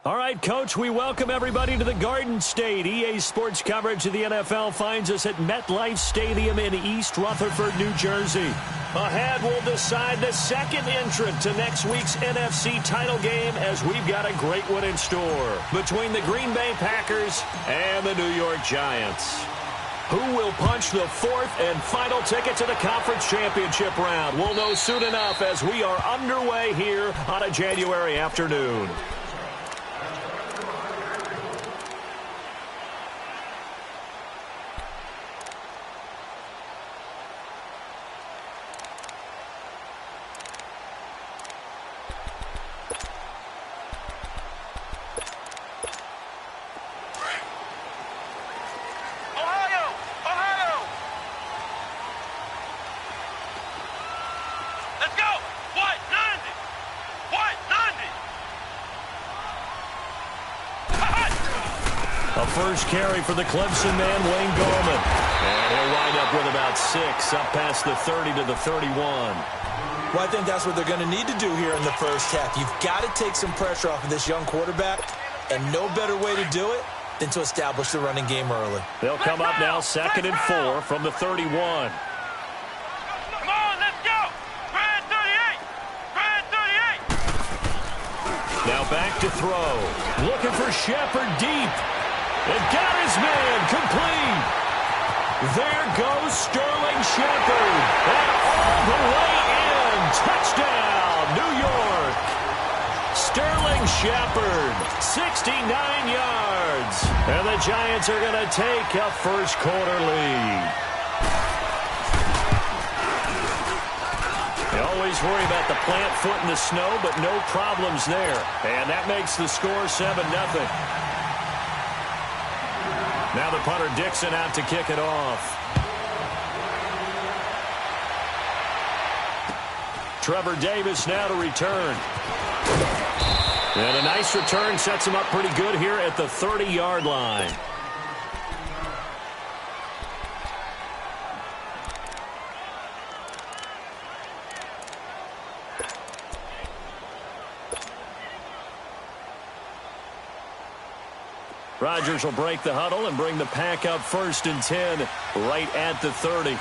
All right, Coach, we welcome everybody to the Garden State. EA Sports coverage of the NFL finds us at MetLife Stadium in East Rutherford, New Jersey. Ahead, we'll decide the second entrant to next week's NFC title game as we've got a great one in store between the Green Bay Packers and the New York Giants. Who will punch the fourth and final ticket to the conference championship round? We'll know soon enough as we are underway here on a January afternoon. First carry for the Clemson man, Wayne Gallman. And he'll wind up with about 6, up past the 30 to the 31. Well, I think that's what they're going to need to do here in the first half. You've got to take some pressure off of this young quarterback, and no better way to do it than to establish the running game early. They'll come up now 2nd and 4 from the 31. Come on, let's go! Brad 38! Brad 38! Now back to throw. Looking for Shepard deep. And got his man complete. There goes Sterling Shepard. And all the way in. Touchdown, New York. Sterling Shepard, 69 yards. And the Giants are going to take a first quarter lead. You always worry about the plant foot in the snow, but no problems there. And that makes the score 7-0. Now the punter Dixon out to kick it off. Trevor Davis now to return. And a nice return sets him up pretty good here at the 30-yard line. Rodgers will break the huddle and bring the pack up 1st and 10 right at the 30.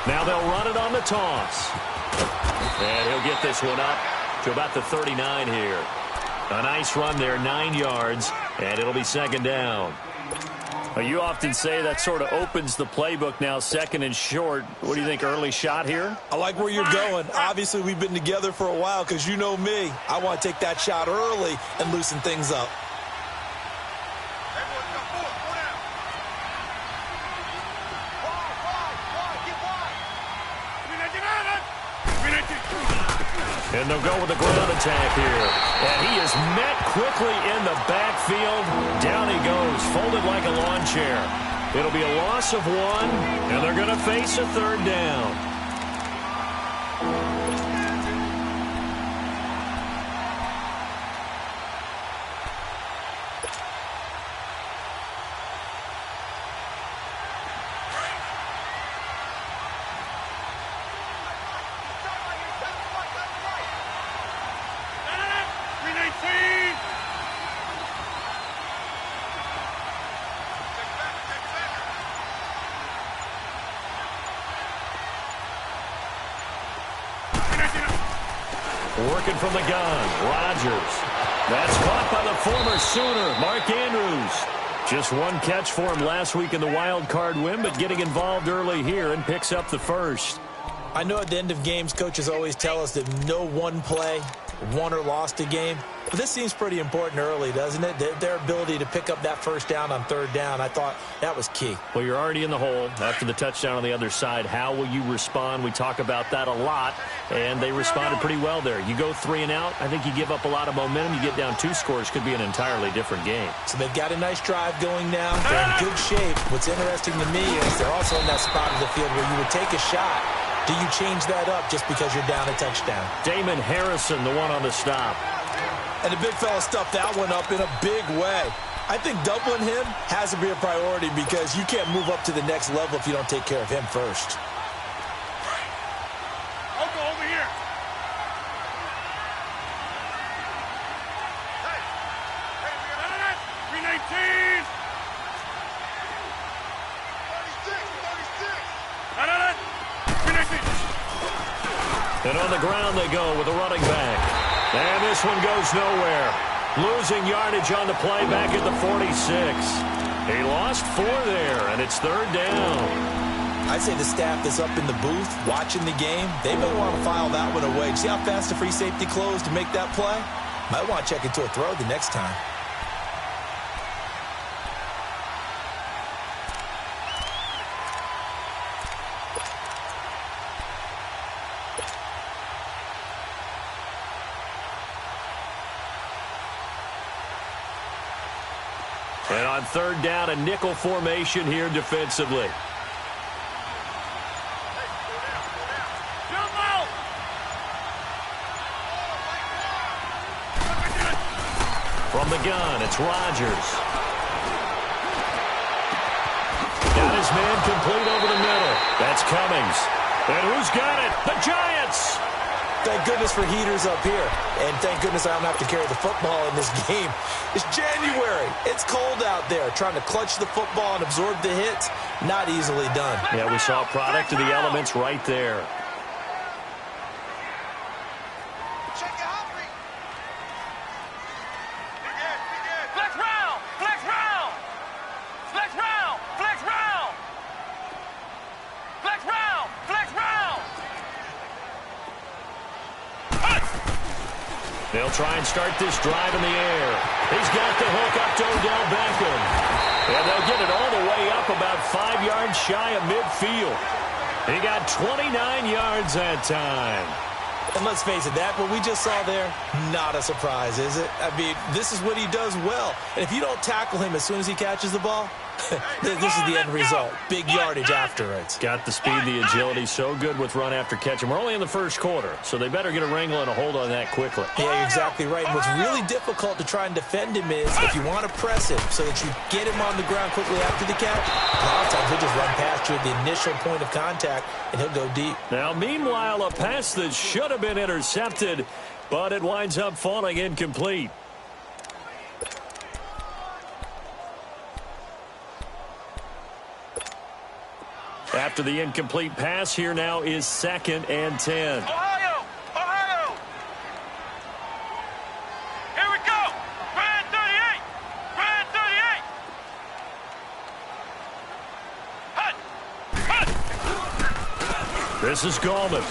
Now they'll run it on the toss. And he'll get this one up to about the 39 here. A nice run there, 9 yards, and it'll be 2nd down. You often say that sort of opens the playbook now, 2nd and short. What do you think, early shot here? I like where you're going. Obviously, we've been together for a while because you know me. I want to take that shot early and loosen things up. And they'll go with the ground attack here. And he is met quickly in the backfield. Down he goes, folded like a lawn chair. It'll be a loss of 1, and they're going to face a 3rd down. Working from the gun, Rodgers. That's caught by the former Sooner, Mark Andrews. Just 1 catch for him last week in the wild card win, but getting involved early here and picks up the 1st. I know at the end of games, coaches always tell us that no one play won or lost a game. But this seems pretty important early, doesn't it? Their ability to pick up that 1st down on 3rd down, I thought that was key. Well, you're already in the hole after the touchdown on the other side. How will you respond? We talk about that a lot, and they responded pretty well there. You go 3 and out, I think you give up a lot of momentum. You get down 2 scores, could be an entirely different game. So they've got a nice drive going now. They're in good shape. What's interesting to me is they're also in that spot of the field where you would take a shot. Do you change that up just because you're down a touchdown? Damon Harrison, the one on the stop. And the big fella stuffed that one up in a big way. I think doubling him has to be a priority because you can't move up to the next level if you don't take care of him first. I'll go over here. Hey, 319. 36. And on the ground they go with a running back. And this one goes nowhere. Losing yardage on the play back at the 46. He lost 4 there, and it's 3rd down. I'd say the staff that's up in the booth watching the game, they may want to file that one away. See how fast the free safety closed to make that play? Might want to check into a throw the next time. And on 3rd down, a nickel formation here defensively. From the gun, it's Rodgers. Got his man complete over the middle. That's Cummings. And who's got it? The Giants! Thank goodness for heaters up here. And thank goodness I don't have to carry the football in this game. It's January. It's cold out there. Trying to clutch the football and absorb the hits, not easily done. Yeah, we saw a product of the elements right there. They'll try and start this drive in the air. He's got the hook up to Odell Beckham. And they'll get it all the way up about 5 yards shy of midfield. He got 29 yards that time. And let's face it, that what we just saw there, not a surprise, is it? I mean, this is what he does well. And if you don't tackle him as soon as he catches the ball, This is the end result. Big yardage afterwards. Got the speed, the agility, so good with run after catch. And we're only in the first quarter, so they better get a wrangle and a hold on that quickly. Yeah, you're exactly right. And what's really difficult to try and defend him is if you want to press him so that you get him on the ground quickly after the catch, a lot of times he'll just run past you at the initial point of contact, and he'll go deep. Now, meanwhile, a pass that should have been intercepted, but it winds up falling incomplete. After the incomplete pass, here now is 2nd and 10. Ohio! Ohio! Here we go! Brand 38! Brand 38! Hut! Hut! This is Gallman.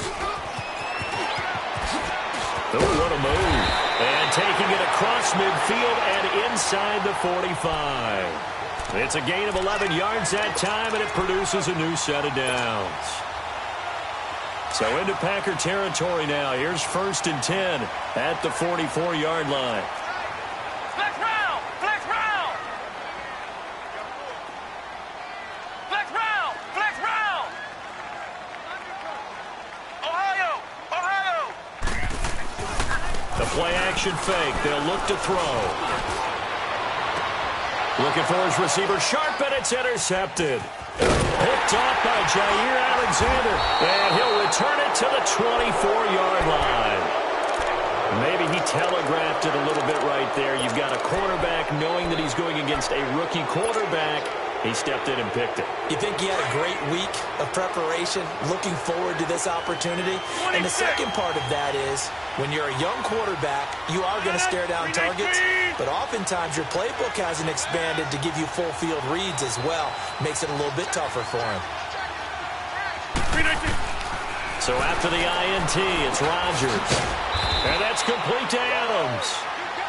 Oh, what a move. And taking it across midfield and inside the 45. It's a gain of 11 yards that time, and it produces a new set of downs. So into Packer territory now. Here's 1st and 10 at the 44-yard line. Flex round! Flex round! Flex round! Flex round! Ohio! Ohio! The play-action fake. They'll look to throw. Looking for his receiver, sharp, and it's intercepted. Picked off by Jair Alexander, and he'll return it to the 24-yard line. Maybe he telegraphed it a little bit right there. You've got a quarterback knowing that he's going against a rookie quarterback. He stepped in and picked it. You think he had a great week of preparation, looking forward to this opportunity? And the second part of that is, when you're a young quarterback, you are going to stare down targets, but oftentimes your playbook hasn't expanded to give you full field reads as well. Makes it a little bit tougher for him. So after the INT, it's Rodgers. And that's complete to Adams.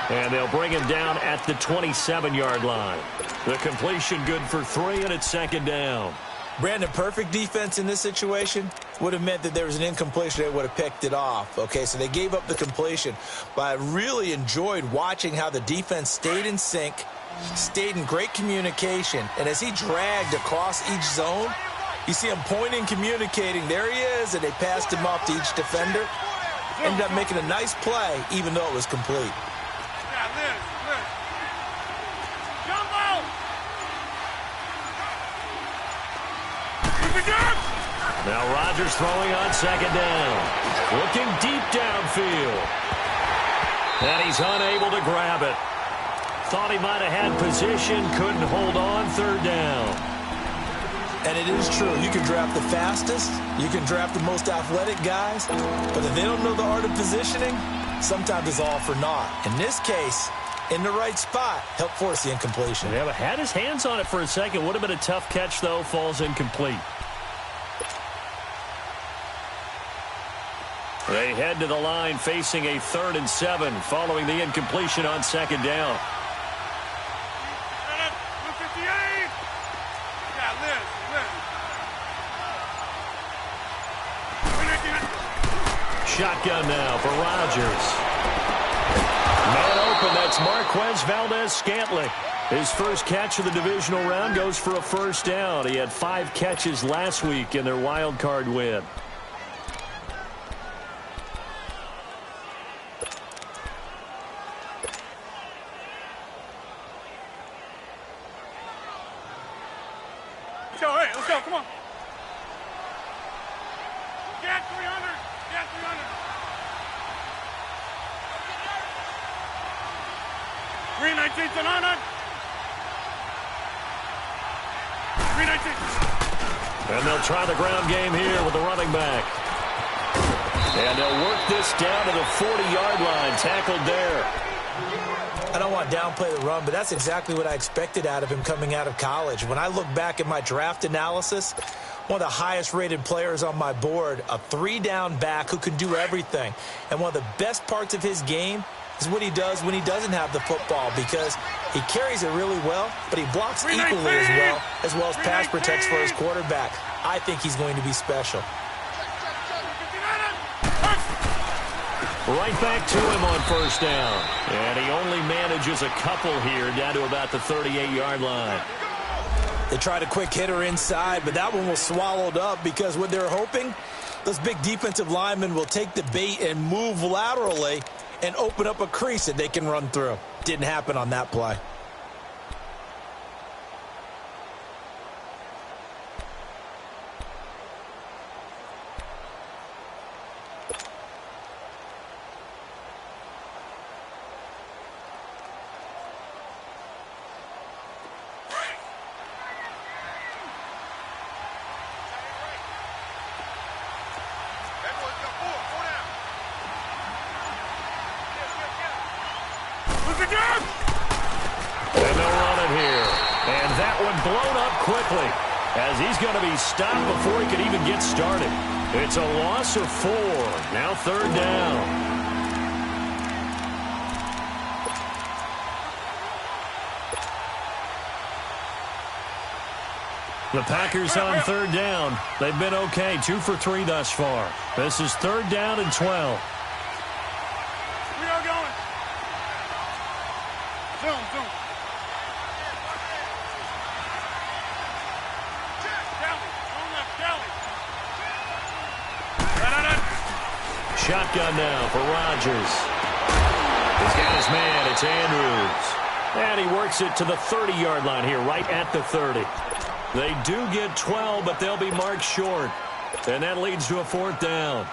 And they'll bring him down at the 27-yard line. The completion good for 3, and it's 2nd down. Brandon, perfect defense in this situation would have meant that there was an incompletion. They would have picked it off. Okay, so they gave up the completion. But I really enjoyed watching how the defense stayed in sync, stayed in great communication. And as he dragged across each zone, you see him pointing, communicating. There he is, and they passed him off to each defender. Ended up making a nice play, even though it was complete. Now Rodgers throwing on 2nd down. Looking deep downfield. And he's unable to grab it. Thought he might have had position, couldn't hold on, 3rd down. And it is true. You can draft the fastest. You can draft the most athletic guys. But if they don't know the art of positioning, sometimes it's all for naught. In this case, in the right spot, helped force the incompletion. Yeah, but had his hands on it for a second. Would have been a tough catch, though. Falls incomplete. They head to the line facing a 3rd and 7 following the incompletion on 2nd down. Shotgun now for Rodgers. Man open, that's Marquez Valdez-Scantling. His first catch of the divisional round goes for a 1st down. He had 5 catches last week in their wild card win. Let's go, come on. Get 300. Get 300. 319 to 900. 319. And they'll try the ground game here with the running back. And they'll work this down to the 40-yard line. Tackled there. I don't want to downplay the run, but that's exactly what I expected out of him coming out of college. When I look back at my draft analysis, one of the highest-rated players on my board, a 3-down back who can do everything. And one of the best parts of his game is what he does when he doesn't have the football, because he carries it really well, but he blocks equally as well as pass protects for his quarterback. I think he's going to be special. Right back to him on 1st down. And he only manages a couple here down to about the 38-yard line. They tried a quick hitter inside, but that one was swallowed up because what they're hoping, those big defensive linemen will take the bait and move laterally and open up a crease that they can run through. Didn't happen on that play. And they'll run it here. And that one blown up quickly as he's going to be stopped before he can even get started. It's a loss of 4. Now 3rd down. The Packers on 3rd down. They've been okay, 2 for 3 thus far. This is 3rd down and 12. We are going. Zoom. Shotgun now for Rodgers. He's got his man. It's Andrews. And he works it to the 30-yard line here, right at the 30. They do get 12, but they'll be marked short. And that leads to a 4th down.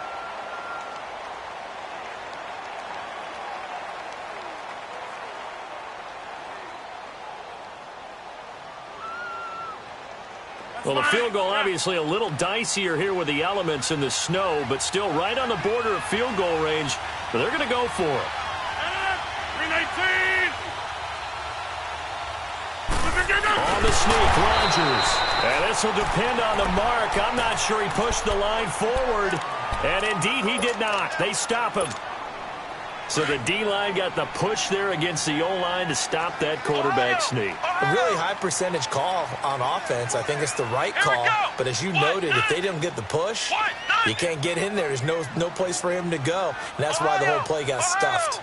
Well, the field goal obviously a little dicier here with the elements in the snow, but still right on the border of field goal range. But they're going to go for it. 319. On the sneak, Rodgers. And this will depend on the mark. I'm not sure he pushed the line forward. And indeed, he did not. They stop him. So the D-line got the push there against the O-line to stop that quarterback sneak. A really high percentage call on offense. I think it's the right call. But as you noted, if they didn't get the push, you can't get in there. There's no place for him to go. And that's why the whole play got stuffed.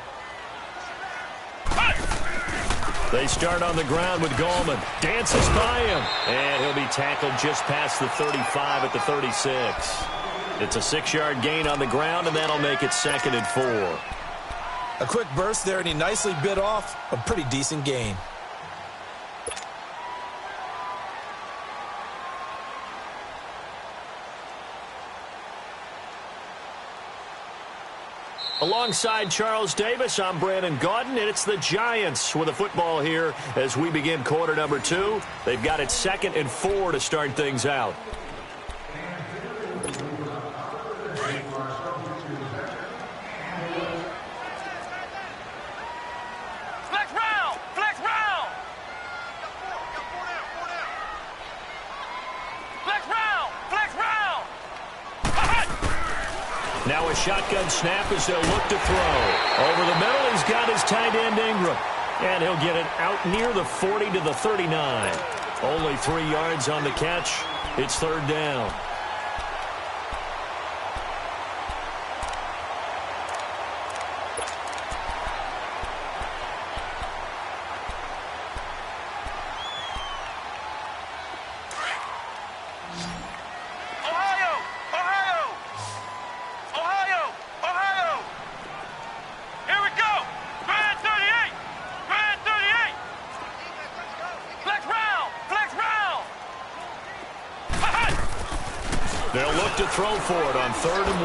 They start on the ground with Gallman. Dances by him. And he'll be tackled just past the 35 at the 36. It's a 6-yard gain on the ground, and that'll make it 2nd and 4. A quick burst there, and he nicely bit off a pretty decent gain. Alongside Charles Davis, I'm Brandon Gaudin, and it's the Giants with the football here as we begin quarter number 2. They've got it 2nd and 4 to start things out. Now a shotgun snap as they'll look to throw. Over the middle, he's got his tight end Ingram. And he'll get it out near the 40 to the 39. Only 3 yards on the catch. It's 3rd down. They'll look to throw for it on 3rd and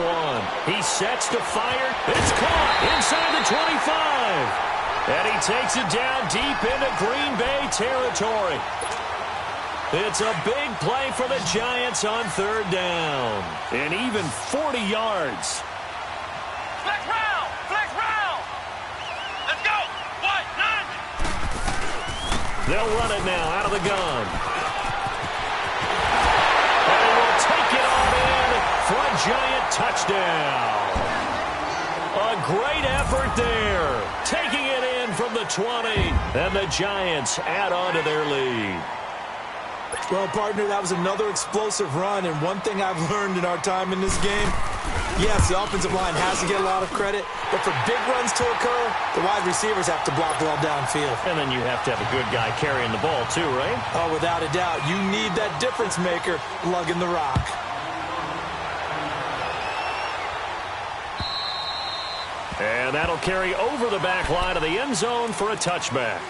1. He sets to fire. It's caught inside the 25. And he takes it down deep into Green Bay territory. It's a big play for the Giants on 3rd down. And even 40 yards. Flex round! Flex round! Let's go! What? 9! They'll run it now out of the gun. And he will take it on in for a Giant touchdown. A great effort there. Taking it in from the 20. And the Giants add on to their lead. Well, partner, that was another explosive run, and one thing I've learned in our time in this game, Yes, the offensive line has to get a lot of credit, but for big runs to occur, the wide receivers have to block well downfield. And then you have to have a good guy carrying the ball too, right? Oh, without a doubt. You need that difference maker lugging the rock. And that'll carry over the back line of the end zone for a touchback.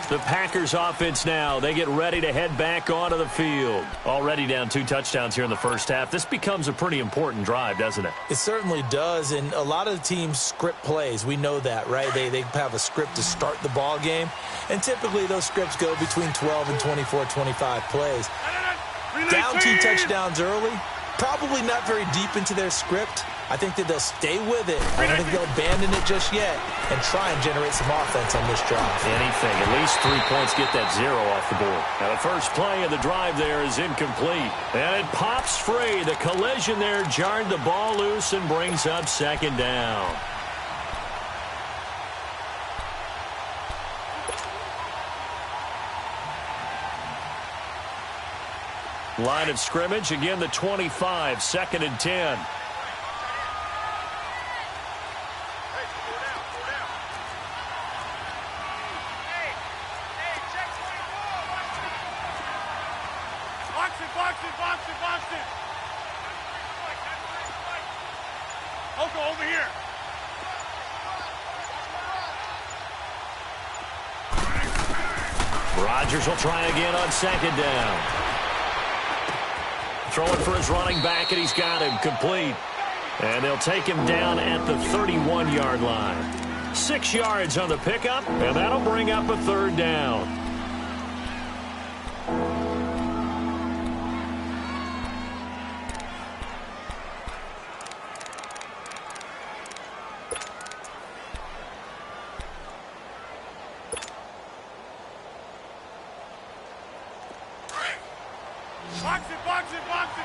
The Packers offense now, they get ready to head back onto the field. Already down 2 touchdowns here in the first half. This becomes a pretty important drive, doesn't it? It certainly does, and a lot of the teams script plays. We know that, right? They have a script to start the ball game, and typically those scripts go between 12 and 24, 25 plays. Down 2 touchdowns early, probably not very deep into their script. I think that they'll stay with it. I don't think they'll abandon it just yet and try and generate some offense on this drive. Anything, at least 3 points, get that 0 off the board. Now the first play of the drive there is incomplete. And it pops free. The collision there jarred the ball loose and brings up second down. Line of scrimmage, again the 25, 2nd and 10. Over here. Rodgers will try again on 2nd down. Throwing for his running back, and he's got him complete. And they'll take him down at the 31-yard line. 6 yards on the pickup, and that'll bring up a 3rd down.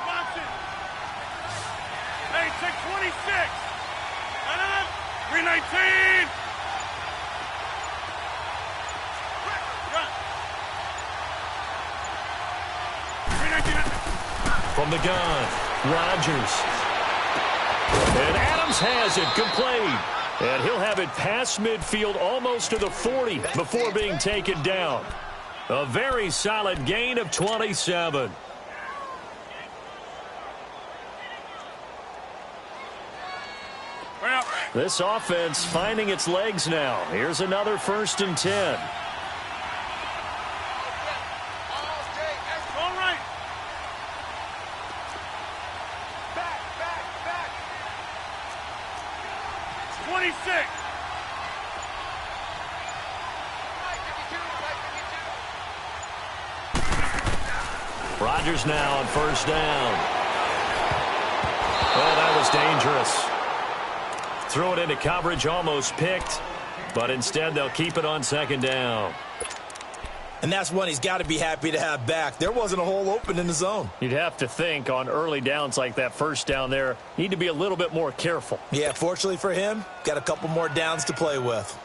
Box it. Hey, check 26. 319. From the gun, Rodgers. And Adams has it complete. And he'll have it past midfield almost to the 40 before being taken down. A very solid gain of 27. This offense finding its legs now. Here's another 1st and 10. All right. Back. 26. Rodgers now on 1st down. Oh, that was dangerous. Throw it into coverage, almost picked, but instead they'll keep it on 2nd down. And that's one he's got to be happy to have back. There wasn't a hole open in the zone. You'd have to think on early downs like that 1st down there, need to be a little bit more careful. Yeah, fortunately for him, got a couple more downs to play with.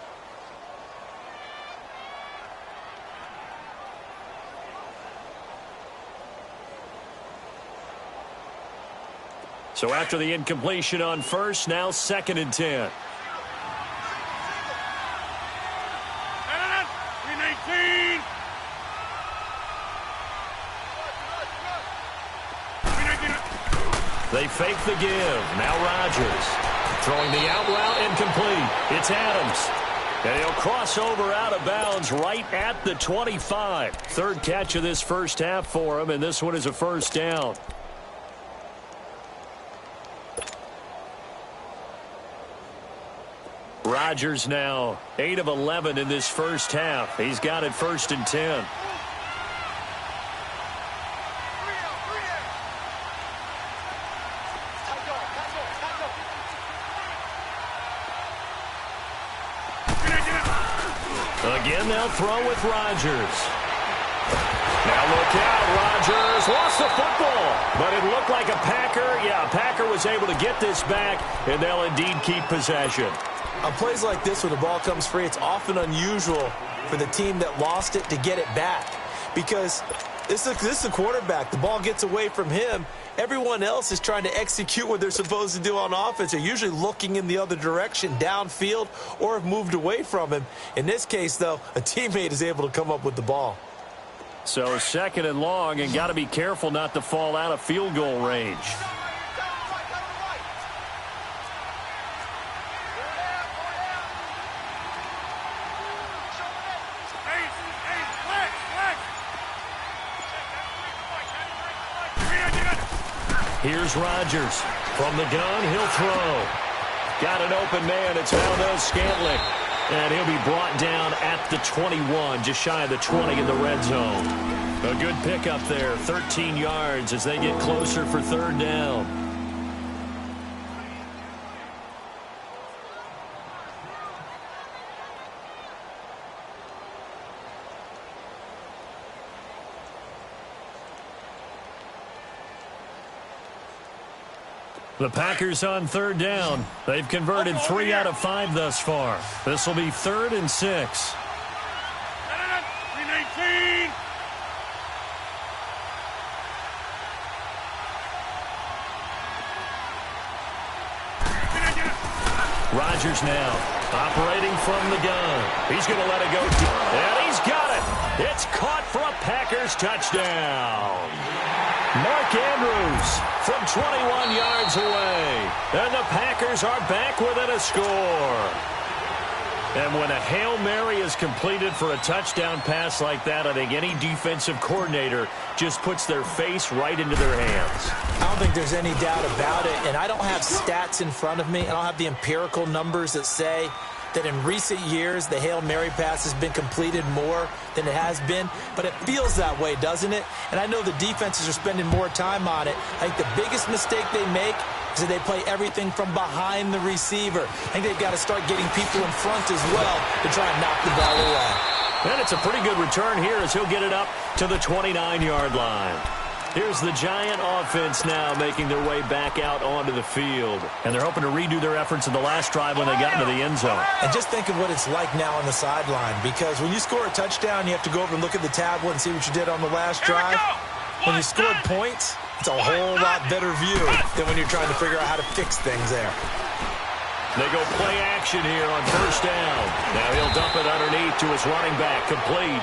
So after the incompletion on 1st, now 2nd and 10. 319. They fake the give. Now Rodgers. Throwing the out route incomplete. It's Adams. And he'll cross over out of bounds right at the 25. 3rd catch of this first half for him, and this one is a 1st down. Rodgers now 8 of 11 in this first half. He's got it 1st and 10. Again, they'll throw with Rodgers. Now look out, Rodgers lost the football, but it looked like a Packer. Yeah, a Packer was able to get this back, and they'll indeed keep possession. On plays like this where the ball comes free, it's often unusual for the team that lost it to get it back. because this is a quarterback. The ball gets away from him. Everyone else is trying to execute what they're supposed to do on offense. They're usually looking in the other direction, downfield, or have moved away from him. In this case, though, a teammate is able to come up with the ball. So 2nd and long, and got to be careful not to fall out of field goal range. Here's Rodgers. From the gun, he'll throw. Got an open man. It's Valdez-Scantling. And he'll be brought down at the 21, just shy of the 20 in the red zone. A good pickup there, 13 yards as they get closer for 3rd down. The Packers on 3rd down. They've converted 3 out of 5 thus far. This will be 3rd and 6. 319. Rodgers now operating from the gun. He's going to let it go deep. And he's got it. It's caught for a Packers touchdown. Mark Andrews from 21 yards away. And the Packers are back within a score. And when a Hail Mary is completed for a touchdown pass like that, I think any defensive coordinator just puts their face right into their hands. I don't think there's any doubt about it. And I don't have stats in front of me. I don't have the empirical numbers that say that in recent years the Hail Mary pass has been completed more than it has been, but it feels that way, doesn't it? And I know the defenses are spending more time on it. I think the biggest mistake they make is that they play everything from behind the receiver. I think they've got to start getting people in front as well to try and knock the ball away. And it's a pretty good return here as he'll get it up to the 29-yard line. Here's the Giant offense now making their way back out onto the field. And they're hoping to redo their efforts in the last drive when they got into the end zone. And just think of what it's like now on the sideline, because when you score a touchdown, you have to go over and look at the tablet and see what you did on the last drive. When you scored points, it's a whole lot better view than when you're trying to figure out how to fix things there. They go play action here on 1st down. Now he'll dump it underneath to his running back, complete.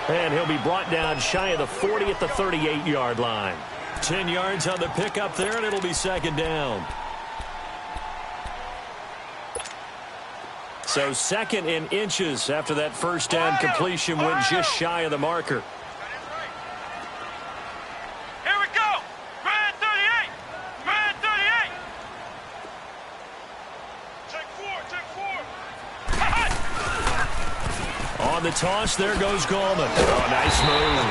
And he'll be brought down shy of the 40 at the 38-yard line. 10 yards on the pickup there, and it'll be 2nd down. So 2nd in inches after that 1st down completion went just shy of the marker. Here we go. Red 38. Red 38. Take 4. On the toss, there goes Gallman. Oh, nice move.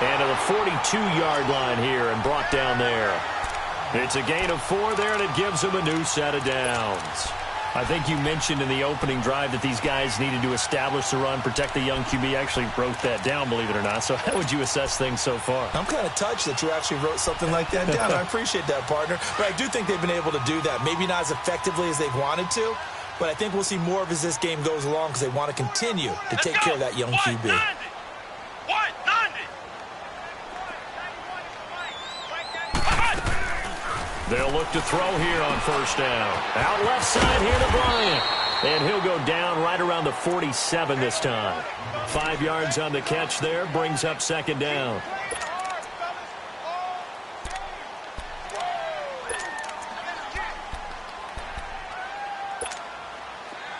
And to the 42-yard line here and brought down there. It's a gain of 4 there, and it gives them a new set of downs. I think you mentioned in the opening drive that these guys needed to establish the run, protect the young QB. I actually wrote that down, believe it or not. So how would you assess things so far? I'm kind of touched that you actually wrote something like that down. I appreciate that, partner. But I do think they've been able to do that. Maybe not as effectively as they've wanted to, but I think we'll see more of as this game goes along because they want to continue to take care of that young QB. They'll look to throw here on 1st down. Out left side here to Bryant. And he'll go down right around the 47 this time. 5 yards on the catch there, brings up 2nd down.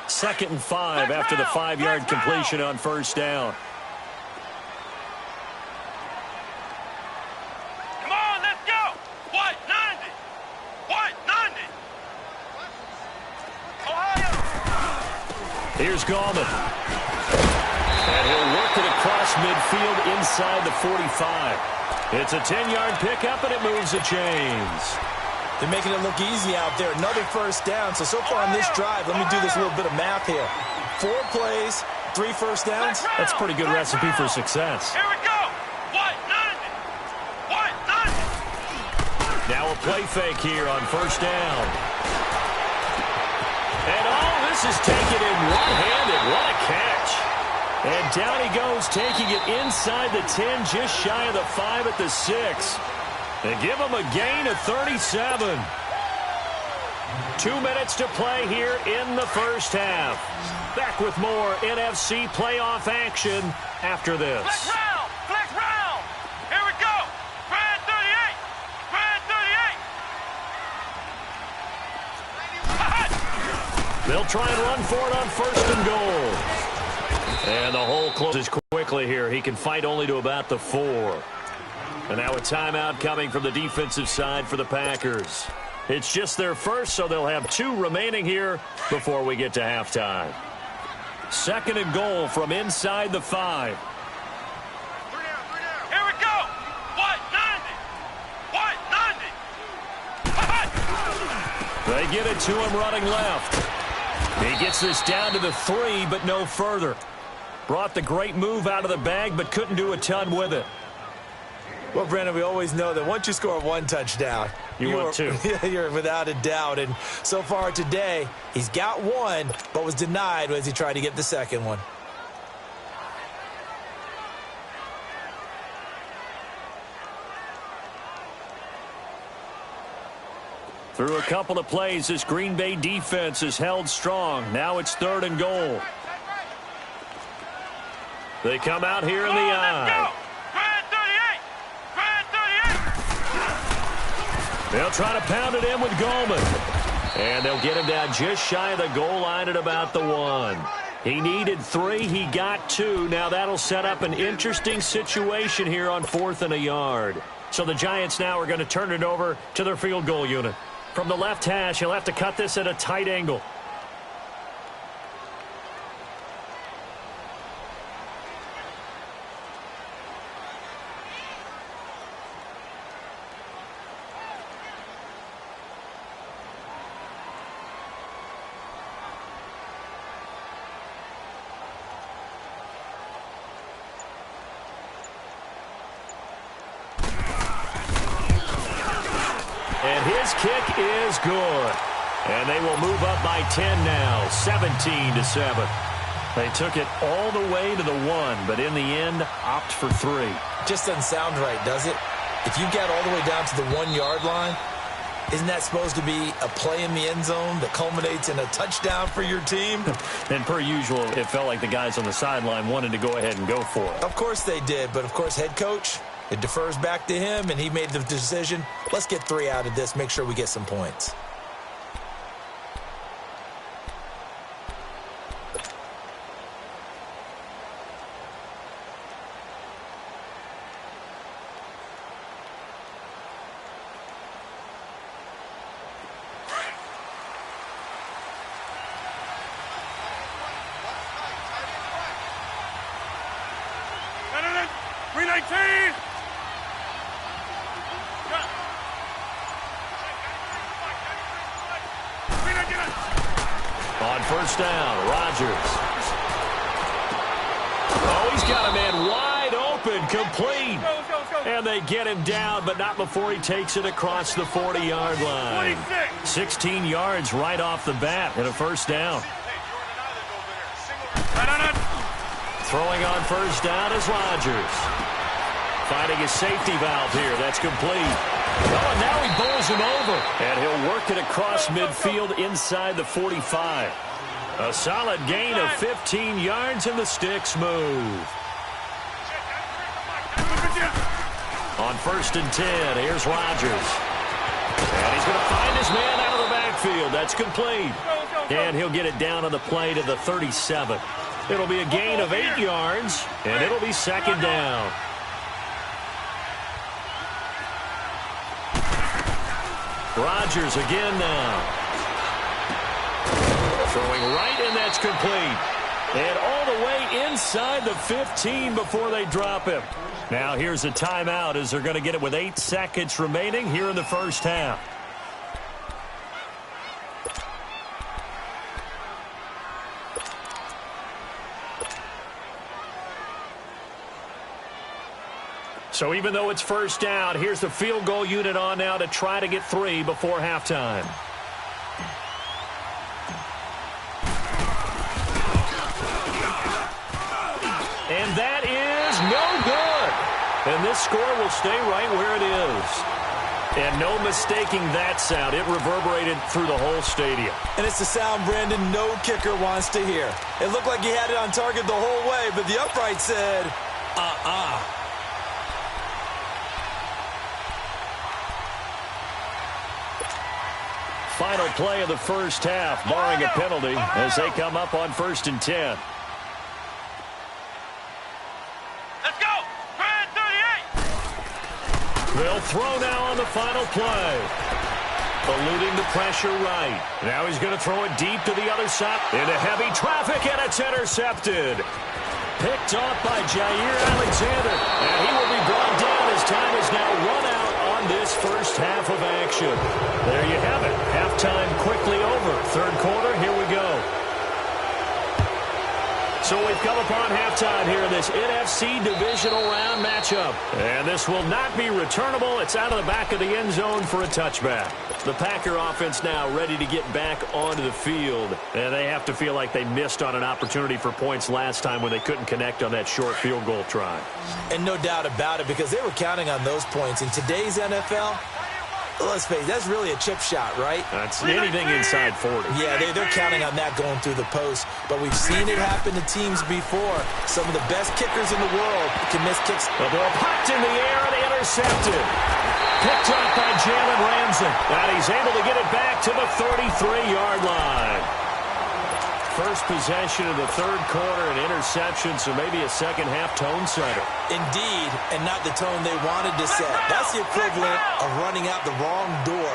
Second and 5 after the 5-yard completion on 1st down. Come on, let's go. White 90. White 90. Ohio. Here's Gallman. And he'll work it across midfield inside the 45. It's a 10-yard pickup, and it moves the chains. They're making it look easy out there. Another 1st down. So far on this drive, let me do this little bit of math here. 4 plays, 3 1st downs. That's a pretty good recipe for success. Here we go. White 90. White 90. Now a play fake here on 1st down. And all this is taken in one-handed. What a catch. And down he goes, taking it inside the 10, just shy of the 5 at the 6. They give him a gain of 37. 2 minutes to play here in the first half. Back with more NFC playoff action after this. Flex round! Flex round! Here we go! Brand 38! Brand 38! They'll try and run for it on first and goal. And the hole closes quickly here. He can fight only to about the 4. And now a timeout coming from the defensive side for the Packers. It's just their first, so they'll have 2 remaining here before we get to halftime. Second and goal from inside the 5. Here we go! What? 90! What? 90! They get it to him running left. He gets this down to the 3, but no further. Brought the great move out of the bag, but couldn't do a ton with it. Well, Brandon, we always know that once you score 1 touchdown, want 2. You're without a doubt. And so far today, he's got 1, but was denied as he tried to get the second one. Through a couple of plays, this Green Bay defense is held strong. Now it's 3rd and goal. They come out here in the eye. They'll try to pound it in with Goldman. And they'll get him down just shy of the goal line at about the 1. He needed 3. He got 2. Now that'll set up an interesting situation here on 4th and a yard. So the Giants now are going to turn it over to their field goal unit. From the left hash, he'll have to cut this at a tight angle. And his kick is good. And they will move up by 10 now, 17-7. They took it all the way to the 1, but in the end, opt for 3. Just doesn't sound right, does it? If you get all the way down to the 1-yard line, isn't that supposed to be a play in the end zone that culminates in a touchdown for your team? And per usual, it felt like the guys on the sideline wanted to go ahead and go for it. Of course they did, but of course head coach, it defers back to him, and he made the decision, let's get 3 out of this, make sure we get some points. On first down, Rodgers. Oh, he's got a man wide open, complete. And they get him down, but not before he takes it across the 40-yard line. 16 yards right off the bat and a first down. Throwing on first down is Rodgers. Finding his safety valve here. That's complete. Oh, and now he bowls him over. And he'll work it across midfield inside the 45. A solid gain of 15 yards, and the sticks move. On first and 10, here's Rodgers. And he's going to find his man out of the backfield. That's complete. And he'll get it down on the play to the 37. It'll be a gain of 8 yards, and it'll be second down. Rodgers again now. Throwing right, and that's complete. And all the way inside the 15 before they drop him. Now here's a timeout as they're going to get it with 8 seconds remaining here in the first half. So even though it's first down, here's the field goal unit on now to try to get 3 before halftime. score will stay right where it is. And no mistaking that sound. It reverberated through the whole stadium. And it's the sound, Brandon, no kicker wants to hear. It looked like he had it on target the whole way, but the upright said, Final play of the first half, barring a penalty, as they come up on 1st and 10. Let's go. Grand 38. They'll throw now on the final play. Eluding the pressure right. Now he's going to throw it deep to the other side. Into heavy traffic, and it's intercepted. Picked off by Jair Alexander. And he will be brought down as time is now run out on this first half of action. There you have it. Halftime quickly over. Third quarter, here we go. So we've come upon halftime here in this NFC Divisional Round matchup. And this will not be returnable. It's out of the back of the end zone for a touchback. The Packer offense now ready to get back onto the field. And they have to feel like they missed on an opportunity for points last time when they couldn't connect on that short field goal try. And no doubt about it, because they were counting on those points. In today's NFL, let's face it, that's really a chip shot, right? That's anything inside 40. Yeah, they're counting on that going through the post. But we've seen it happen to teams before. Some of the best kickers in the world can miss kicks. The ball popped in the air and intercepted. Picked up by Jalen Ramsey. And he's able to get it back to the 33-yard line. First possession of the third quarter, an interception, so maybe a second-half tone setter. Indeed, and not the tone they wanted to set. That's the equivalent of running out the wrong door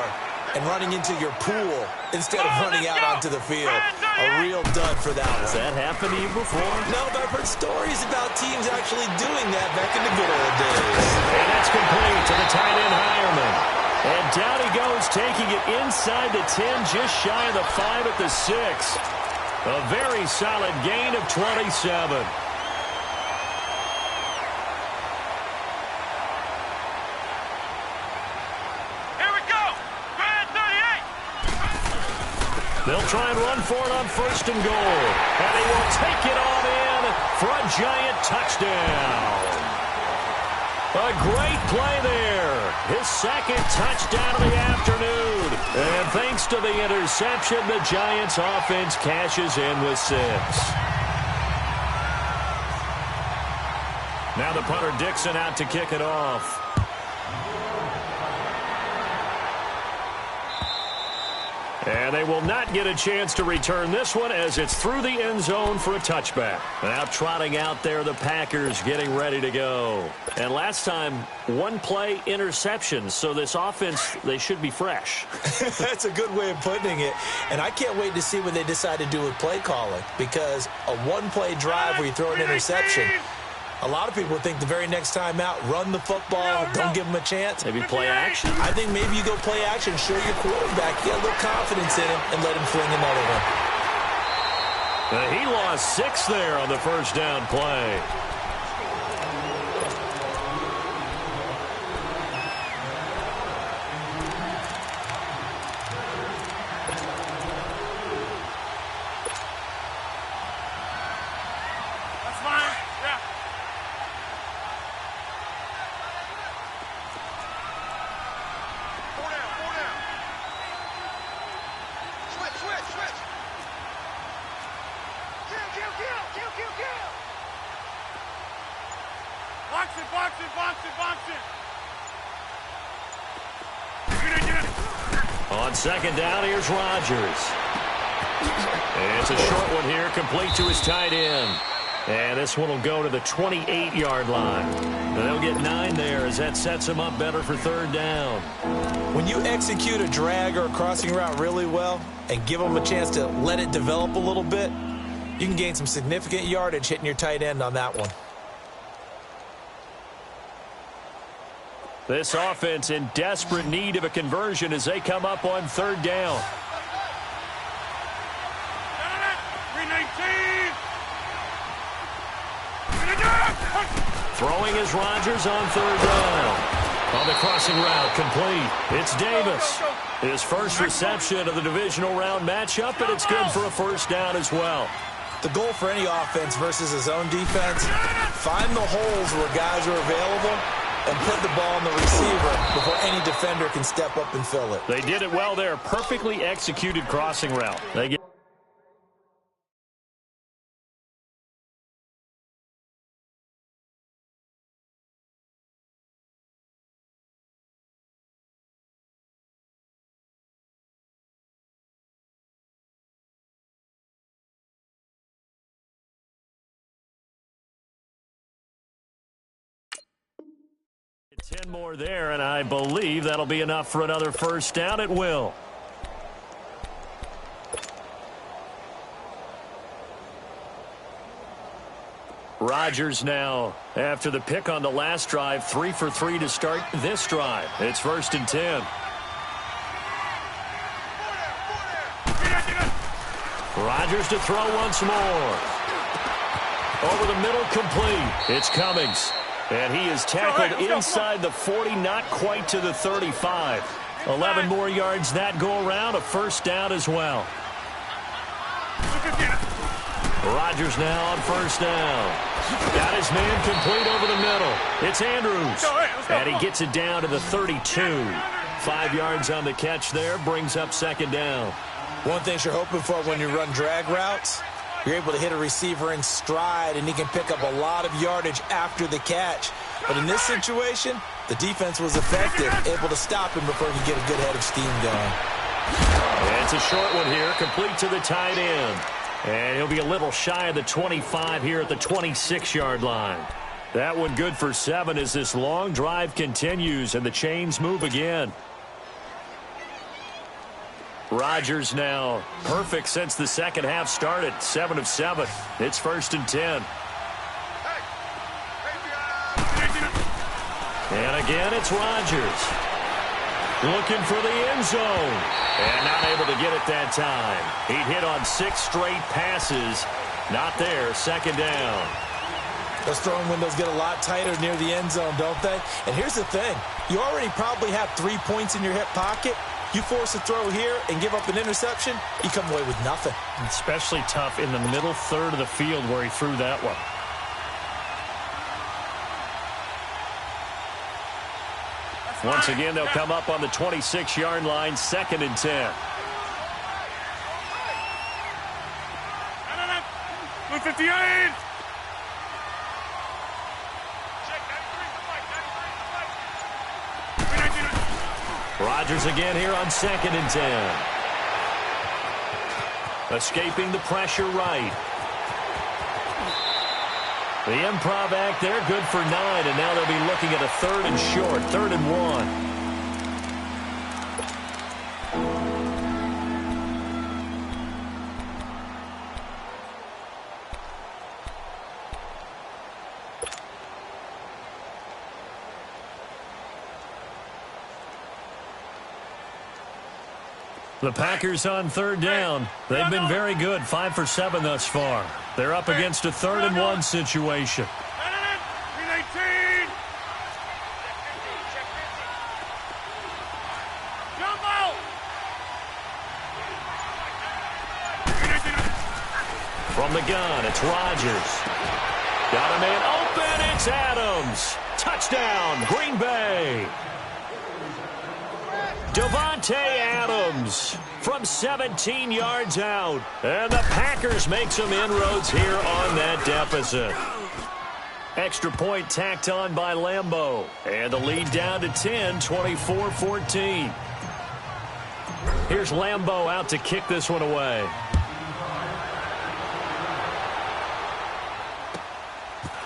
and running into your pool instead of running out onto the field. A real dud for that one. Has that happened to you before? No, but I've heard stories about teams actually doing that back in the good old days. And that's complete to the tight end Hireman. And down he goes, taking it inside the 10, just shy of the 5 at the 6. A very solid gain of 27. They'll try and run for it on 1st and goal. And he will take it on in for a giant touchdown. A great play there. His second touchdown of the afternoon. And thanks to the interception, the Giants offense cashes in with 6. Now the punter Dixon out to kick it off. And they will not get a chance to return this one as it's through the end zone for a touchback. Now trotting out there, the Packers getting ready to go. And last time, one play interception. So this offense, they should be fresh. That's a good way of putting it. And I can't wait to see what they decide to do with play calling. Because a one-play drive where you throw an interception, a lot of people think the very next time out, run the football, don't give them a chance. Maybe play action? I think maybe you go play action, show your quarterback, get a little confidence in him, and let him fling another one. He lost 6 there on the first down play. On second down, here's Rodgers. And it's a short one here, complete to his tight end. And this one will go to the 28-yard line. And they'll get 9 there as that sets him up better for third down. When you execute a drag or a crossing route really well and give them a chance to let it develop a little bit, you can gain some significant yardage hitting your tight end on that one. This offense in desperate need of a conversion as they come up on third down. 319. Throwing is Rodgers on third down. On the crossing route, complete. It's Davis. His first reception of the divisional round matchup, and it's good for a first down as well. The goal for any offense versus his own defense, find the holes where guys are available and put the ball on the receiver before any defender can step up and fill it. They did it well there. Perfectly executed crossing route. They get ten more there, and I believe that'll be enough for another first down. It will. Rodgers now, after the pick on the last drive, 3 for 3 to start this drive. It's 1st and 10. Rodgers to throw once more. Over the middle, complete. It's Cummings. And he is tackled inside the 40, not quite to the 35. 11 more yards that go around, a first down as well. Rodgers now on first down. Got his man complete over the middle. It's Andrews. And he gets it down to the 32. 5 yards on the catch there, brings up second down. One thing you're hoping for when you run drag routes, you're able to hit a receiver in stride, and he can pick up a lot of yardage after the catch. But in this situation, the defense was effective, able to stop him before he could get a good head of steam going. And it's a short one here, complete to the tight end. And he'll be a little shy of the 25 here at the 26-yard line. That one good for 7 as this long drive continues and the chains move again. Rodgers now perfect since the second half started. 7 of 7. It's 1st and 10. And again, it's Rodgers. Looking for the end zone. And not able to get it that time. He hit on 6 straight passes. Not there. Second down. Those throwing windows get a lot tighter near the end zone, don't they? And here's the thing. You already probably have 3 points in your hip pocket. You force a throw here and give up an interception, you come away with nothing. Especially tough in the middle third of the field where he threw that one. Once again, they'll come up on the 26-yard line, 2nd and 10. 58! Rodgers again here on 2nd and 10. Escaping the pressure right. The improv act there, good for 9, and now they'll be looking at a 3rd and short, 3rd and 1. The Packers on 3rd down. They've been very good, 5 for 7 thus far. They're up against a 3rd and 1 situation. From the gun, it's Rodgers. Got a man open, it's Adams. Touchdown, Green Bay. Davante Adams from 17 yards out. And the Packers make some inroads here on that deficit. Extra point tacked on by Lambeau. And the lead down to 10, 24-14. Here's Lambeau out to kick this one away.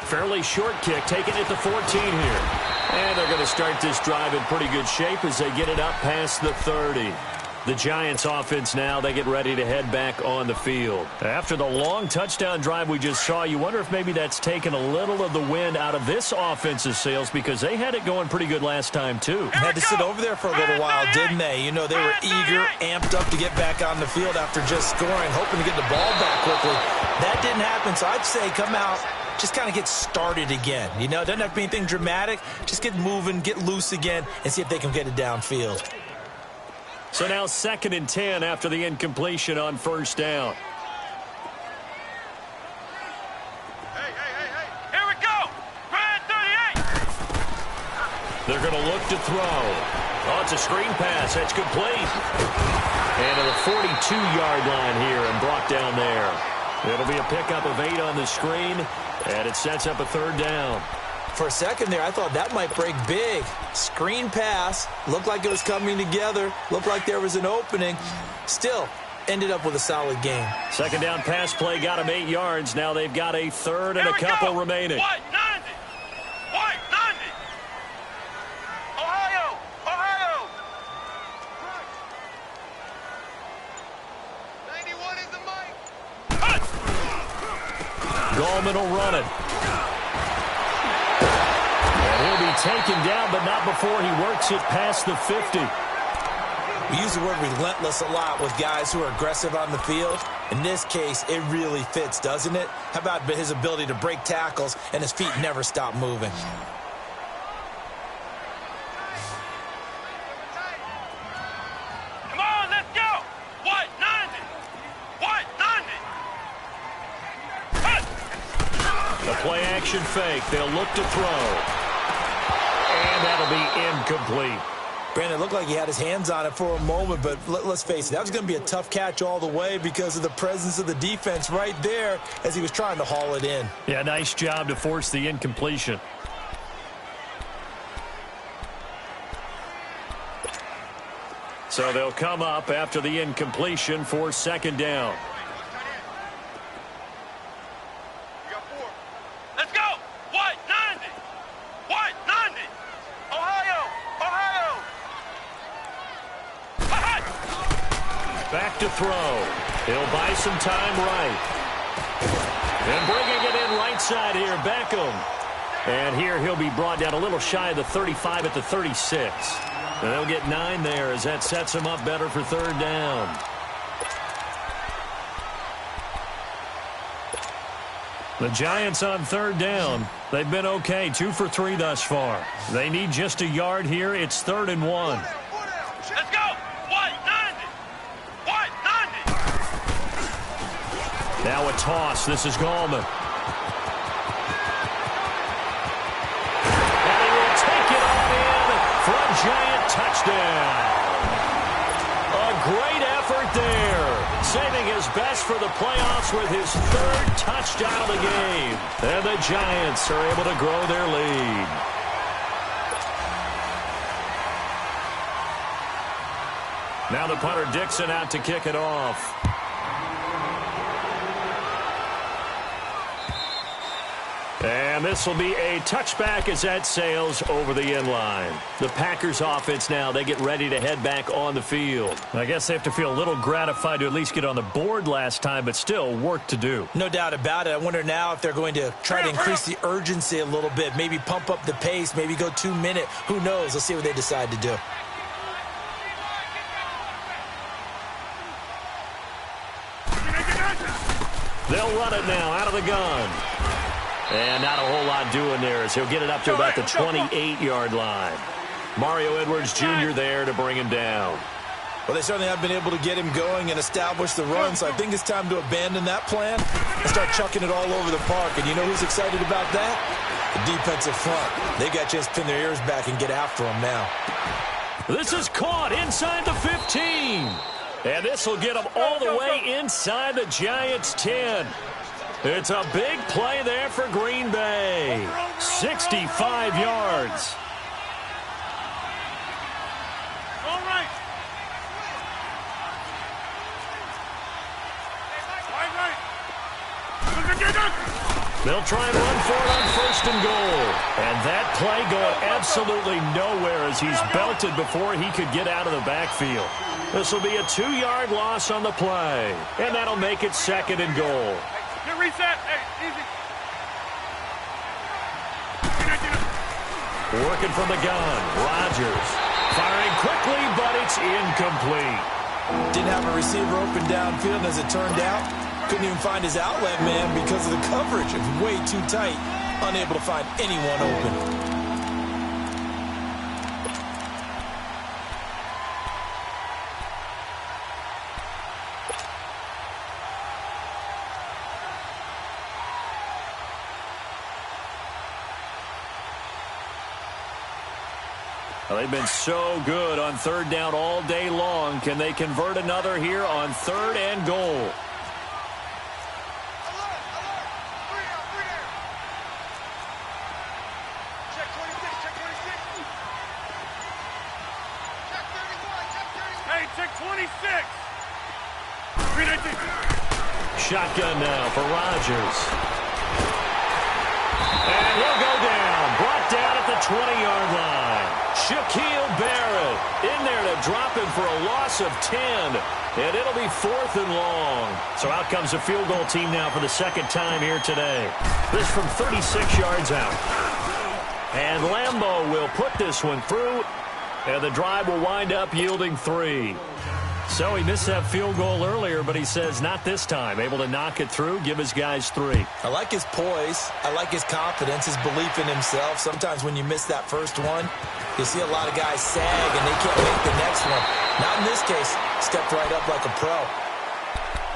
Fairly short kick, taken at the 14 here. And they're going to start this drive in pretty good shape as they get it up past the 30. The Giants offense now, they get ready to head back on the field. After the long touchdown drive we just saw, you wonder if maybe that's taken a little of the wind out of this offensive sails because they had it going pretty good last time too. Had to sit over there for a little while, didn't they? You know, they were eager, amped up to get back on the field after just scoring, hoping to get the ball back quickly. That didn't happen, so I'd say come out, just kind of get started again. You know, it doesn't have to be anything dramatic. Just get moving, get loose again, and see if they can get it downfield. So now 2nd and 10 after the incompletion on 1st down. Hey, here we go! Grand 38! They're going to look to throw. Oh, it's a screen pass. That's complete. And to the 42-yard line here and brought down there. It'll be a pickup of 8 on the screen, and it sets up a third down. For a second there, I thought that might break big. Screen pass. Looked like it was coming together. Looked like there was an opening. Still, ended up with a solid game. Second down pass play got him 8 yards. Now they've got a third and a couple remaining. White 90. White 90. Ohio. Ohio. 91 is the mic. Gallman will run it. And he'll be taken down, but not before he works it past the 50. We use the word relentless a lot with guys who are aggressive on the field. In this case, it really fits, doesn't it? How about his ability to break tackles and his feet never stop moving? Come on, let's go. White 90. White 90. The play action fake. They'll look to throw. And that'll be incomplete. Brandon, it looked like he had his hands on it for a moment, but let's face it, that was going to be a tough catch all the way because of the presence of the defense right there as he was trying to haul it in. Yeah, nice job to force the incompletion. So they'll come up after the incompletion for second down. We got 4. Let's go. White 90. White 90. Ohio. Ohio. Back to throw. He'll buy some time right. And bringing it in right side here, Beckham. And here he'll be brought down a little shy of the 35 at the 36. And they'll get 9 there as that sets him up better for third down. The Giants on third down. They've been okay, 2 for 3 thus far. They need just a yard here. It's 3rd and 1. Let's go. White 90. White 90. Now a toss. This is Gallman. And he will take it on in for a Giant touchdown. A great effort there. Saving his best for the playoffs with his 3rd touchdown of the game. And the Giants are able to grow their lead. Now the punter Dixon out to kick it off. And this will be a touchback as that sails over the end line. The Packers offense now, they get ready to head back on the field. I guess they have to feel a little gratified to at least get on the board last time, but still work to do. No doubt about it. I wonder now if they're going to try to increase the urgency a little bit, maybe pump up the pace, maybe go 2-minute. Who knows? Let's see what they decide to do. They'll run it now out of the gun. And not a whole lot doing there as he'll get it up to about the 28-yard line. Mario Edwards Jr. there to bring him down. Well, they certainly have been able to get him going and establish the run, so I think it's time to abandon that plan and start chucking it all over the park. And you know who's excited about that? The defensive front. They got a chance to pin their ears back and get after him now. This is caught inside the 15. And this will get them all the way inside the Giants' 10. It's a big play there for Green Bay. 65 yards. All right. They'll try and run for it on 1st and goal. And that play going absolutely nowhere as he's belted before he could get out of the backfield. This will be a 2-yard loss on the play. And that'll make it 2nd and goal. Get reset. Hey, easy. Working from the gun. Rodgers firing quickly, but it's incomplete. Didn't have a receiver open downfield, and as it turned out, couldn't even find his outlet man because of the coverage. It was way too tight, unable to find anyone open. Well, they've been so good on third down all day long. Can they convert another here on third and goal? Shotgun now for Rodgers. And he'll go down. Brought down at the 20-yard line. Shaquille Barrett in there to drop him for a loss of 10. And it'll be 4th and long. So out comes the field goal team now for the second time here today. This from 36 yards out. And Lambeau will put this one through. And the drive will wind up yielding 3. So he missed that field goal earlier, but he says not this time. Able to knock it through, give his guys 3. I like his poise. I like his confidence, his belief in himself. Sometimes when you miss that first one, you see a lot of guys sag and they can't make the next one. Not in this case. Stepped right up like a pro.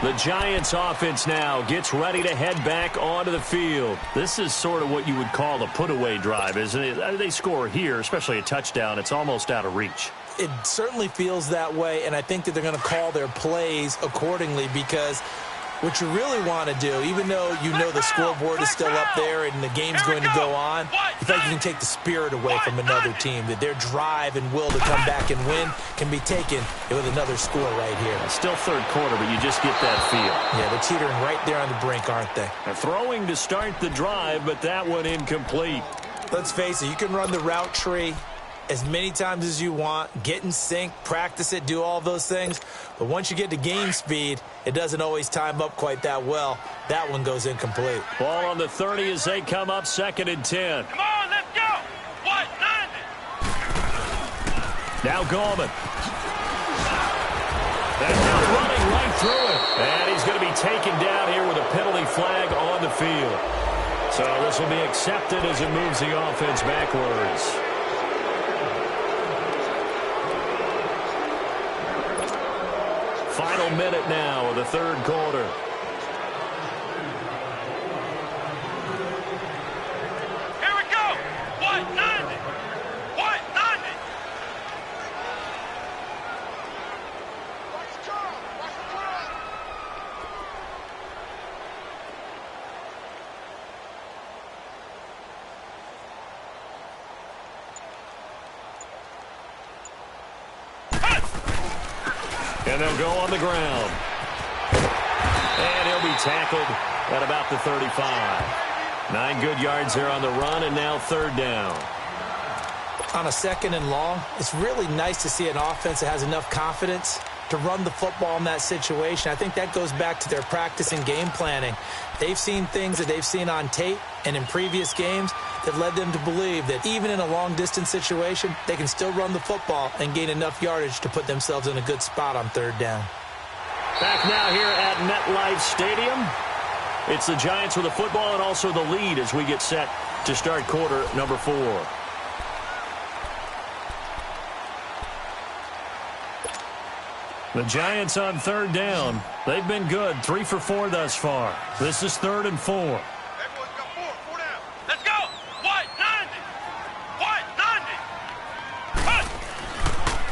The Giants offense now gets ready to head back onto the field. This is sort of what you would call the put-away drive, isn't it? They score here, especially a touchdown. It's almost out of reach. It certainly feels that way, and I think that they're going to call their plays accordingly because what you really want to do, even though you know the scoreboard is still up there and the game's going to go on, you think you can take the spirit away from another team, that their drive and will to come back and win can be taken with another score right here. Still third quarter, but you just get that feel. Yeah, they're teetering right there on the brink, aren't they? Throwing to start the drive, but that one incomplete. Let's face it, you can run the route tree as many times as you want, get in sync, practice it, do all those things. But once you get to game speed, it doesn't always time up quite that well. That one goes incomplete. Ball on the 30 as they come up 2nd and 10. Come on, let's go. What? 90. Now Gallman. And now running right through it. And he's going to be taken down here with a penalty flag on the field. So this will be accepted as it moves the offense backwards. Final minute now of the third quarter. Here we go. What? 90. What? 90. Watch the turn. Watch the turn. And they'll go on the ground. And he'll be tackled at about the 35. 9 good yards there on the run, and now third down. On a 2nd and long, it's really nice to see an offense that has enough confidence to run the football in that situation. I think that goes back to their practice and game planning. They've seen things that they've seen on tape and in previous games that led them to believe that even in a long-distance situation, they can still run the football and gain enough yardage to put themselves in a good spot on third down. Back now here at MetLife Stadium. It's the Giants with the football and also the lead as we get set to start quarter number 4. The Giants on third down. They've been good, 3 for 4 thus far. This is 3rd and 4. Everyone's got 4 down. Let's go. What? 90. What? 90. Cut.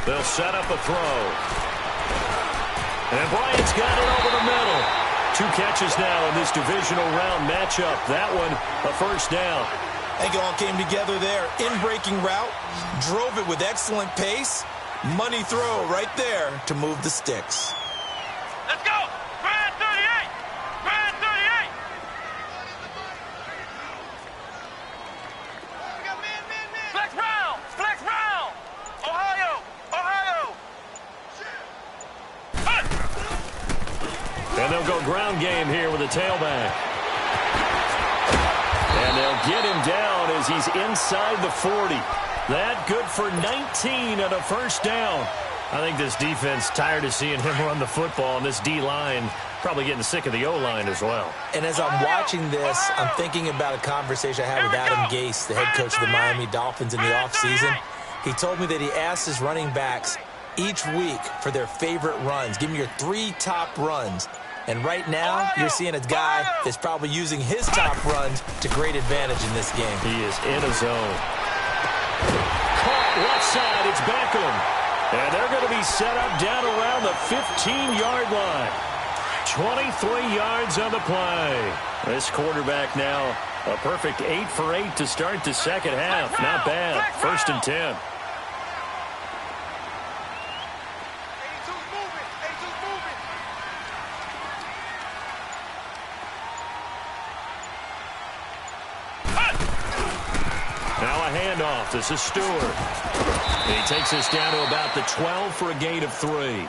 They'll set up a throw. And Bryant's got it over the middle. 2 catches now in this divisional round matchup. That one, a first down. I think it all came together there. In-breaking route, drove it with excellent pace. Money throw right there to move the sticks. Let's go. Grand 38. Grand 38. We got man. Flex round. Flex round. Ohio. Cut. And they'll go ground game here with a tailback. And they'll get him down as he's inside the 40. That good for 19 and a first down. I think this defense tired of seeing him run the football, and this D-line probably getting sick of the O-line as well. And as I'm watching this, I'm thinking about a conversation I had with Adam Gase, the head coach of the Miami Dolphins in the offseason. He told me that he asked his running backs each week for their favorite runs. Give me your 3 top runs. And right now, you're seeing a guy that's probably using his top runs to great advantage in this game. He is in a zone. Caught left side. It's Beckham. And they're going to be set up down around the 15-yard line. 23 yards on the play. This quarterback now a perfect 8 for 8 to start the second half. Not bad. 1st and 10. Now a handoff. This is Stewart. He takes us down to about the 12 for a gain of 3.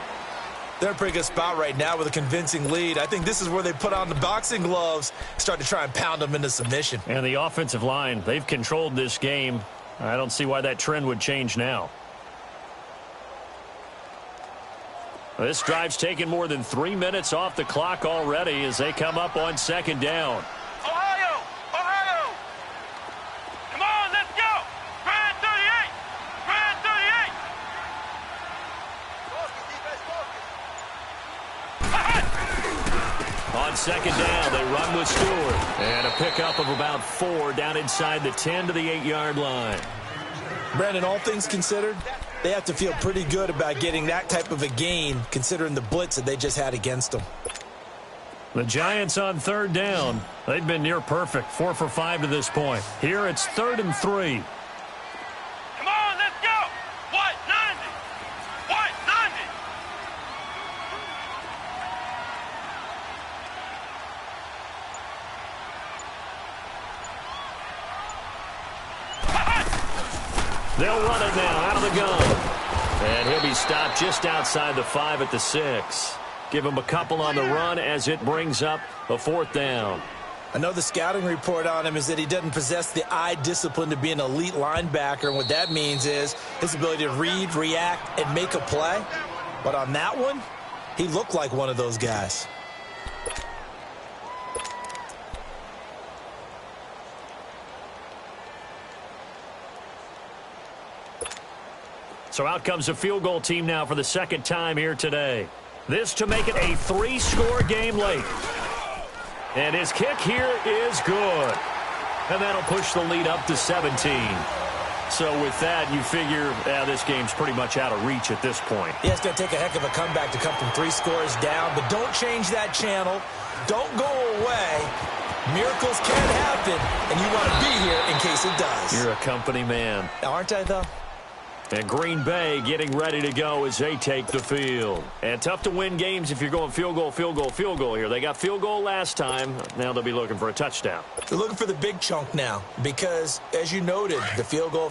They're in a pretty good spot right now with a convincing lead. I think this is where they put on the boxing gloves, start to try and pound them into submission. And the offensive line, they've controlled this game. I don't see why that trend would change now. This drive's taken more than 3 minutes off the clock already as they come up on 2nd down. Ohio! Ohio! Come on, let's go! Grand 38! Grand 38! On 2nd down, they run with Stewart. And a pickup of about 4 down inside the 10 to the 8-yard line. Brandon, all things considered, they have to feel pretty good about getting that type of a gain considering the blitz that they just had against them. The Giants on 3rd down. They've been near perfect, 4 for 5 to this point. Here it's 3rd and 3. Come on, let's go! What? 90! What? 90! They'll run it now out of the gun. And he'll be stopped just outside the 5 at the 6. Give him a couple on the run as it brings up a 4th down. I know the scouting report on him is that he doesn't possess the eye discipline to be an elite linebacker. And what that means is his ability to read, react, and make a play. But on that one, he looked like one of those guys. So out comes a field goal team now for the 2nd time here today. This to make it a 3-score game late. And his kick here is good. And that'll push the lead up to 17. So with that, you figure this game's pretty much out of reach at this point. Yeah, it's going to take a heck of a comeback to come from 3 scores down. But don't change that channel. Don't go away. Miracles can happen, and you want to be here in case it does. You're a company man. Aren't I, though? And Green Bay getting ready to go as they take the field. And tough to win games if you're going field goal, field goal, field goal here. They got field goal last time. Now they'll be looking for a touchdown. They're looking for the big chunk now because, as you noted, the field goal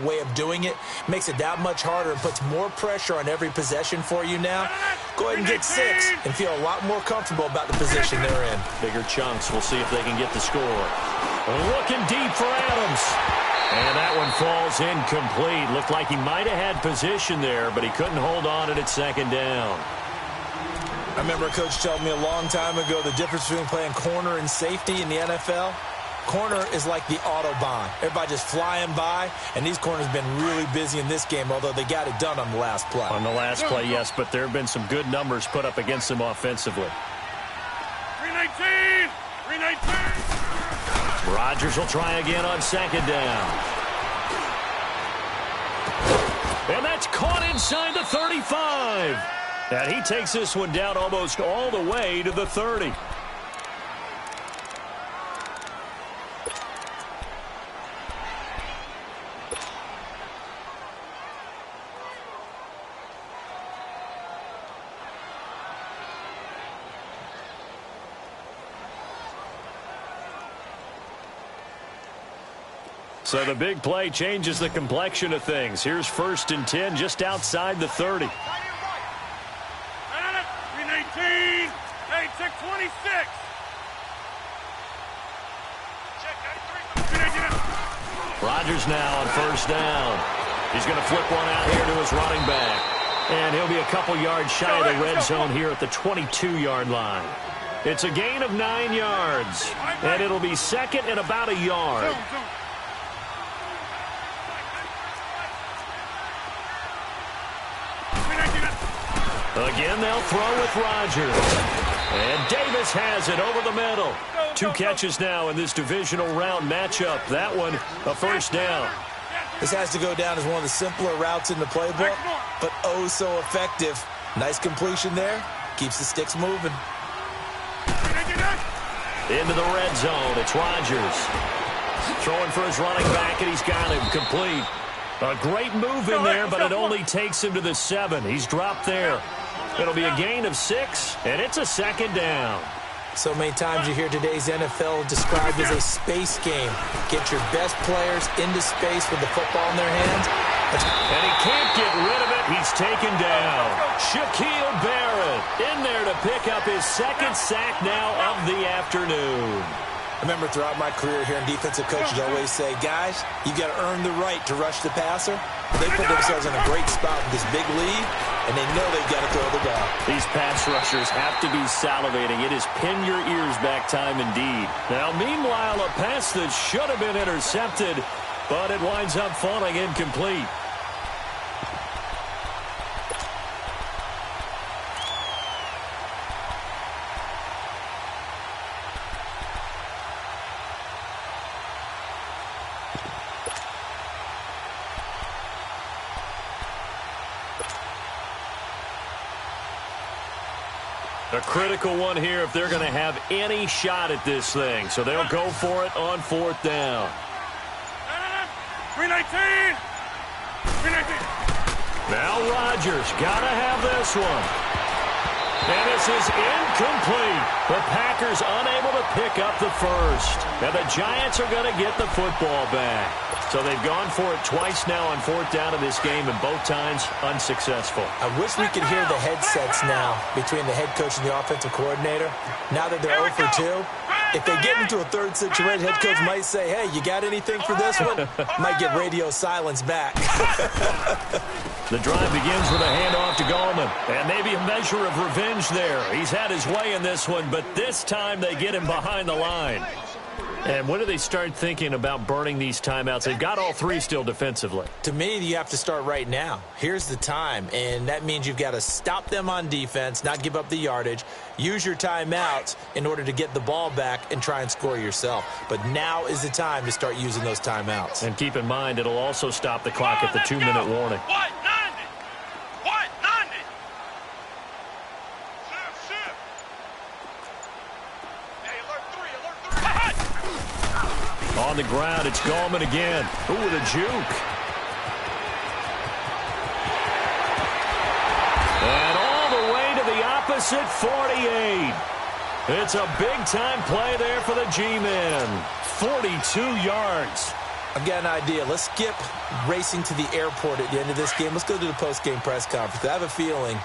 way of doing it makes it that much harder and puts more pressure on every possession for you now. Go ahead and get 6 and feel a lot more comfortable about the position they're in. Bigger chunks. We'll see if they can get the score. Looking deep for Adams. And that one falls incomplete. Looked like he might have had position there, but he couldn't hold on at it 2nd down. I remember a coach told me a long time ago the difference between playing corner and safety in the NFL. Corner is like the Autobahn. Everybody just flying by, and these corners have been really busy in this game, although they got it done on the last play. On the last play, yes, but there have been some good numbers put up against them offensively. 319! 319! Rodgers will try again on 2nd down. And that's caught inside the 35. And he takes this one down almost all the way to the 30. So the big play changes the complexion of things. Here's 1st and 10 just outside the 30. 319! Hey, check 26! Rodgers now on 1st down. He's going to flip one out here to his running back. And he'll be a couple yards shy of the red zone here at the 22-yard line. It's a gain of 9 yards. And it'll be 2nd and about a yard. Again, they'll throw with Rodgers. And Davis has it over the middle. 2 catches now in this divisional round matchup. That one, a 1st down. This has to go down as one of the simpler routes in the playbook, but oh so effective. Nice completion there. Keeps the sticks moving. Into the red zone. It's Rodgers. Throwing for his running back, and he's got him complete. A great move in there, but it only takes him to the 7. He's dropped there. It'll be a gain of 6, and it's a second down. So many times you hear today's NFL described as a space game. Get your best players into space with the football in their hands. And he can't get rid of it. He's taken down. Shaquille Barrett in there to pick up his second sack now of the afternoon. I remember throughout my career hearing defensive coaches always say, guys, you got to earn the right to rush the passer. They put themselves in a great spot with this big lead, and they know they've got to throw the ball. These pass rushers have to be salivating. It is pin your ears back time indeed. Now, meanwhile, a pass that should have been intercepted, but it winds up falling incomplete. A critical one here if they're going to have any shot at this thing. So they'll go for it on 4th down. 319! 319! Now Rodgers got to have this one. And this is incomplete. The Packers unable to pick up the first. And the Giants are going to get the football back. So they've gone for it twice now on 4th down in this game, and both times unsuccessful. I wish we could hear the headsets now between the head coach and the offensive coordinator. Now that they're 0 for 2, if they get into a third situation, head coach might say, hey, you got anything for this one? Might get radio silence back. The drive begins with a handoff to Gallman. And maybe a measure of revenge there. He's had his way in this one, but this time they get him behind the line. And when do they start thinking about burning these timeouts? They've got all 3 still defensively. To me, you have to start right now. Here's the time, and that means you've got to stop them on defense, not give up the yardage, use your timeouts in order to get the ball back and try and score yourself. But now is the time to start using those timeouts. And keep in mind, it'll also stop the clock at the 2-minute warning. What? 90! What? 90! Shift! Hey, alert 3, alert 3! On the ground, it's Gallman again. Ooh, with a juke. And all the way to the opposite 48. It's a big-time play there for the G-men. 42 yards. I've got an idea. Let's skip racing to the airport at the end of this game. Let's go to the post-game press conference. I have a feeling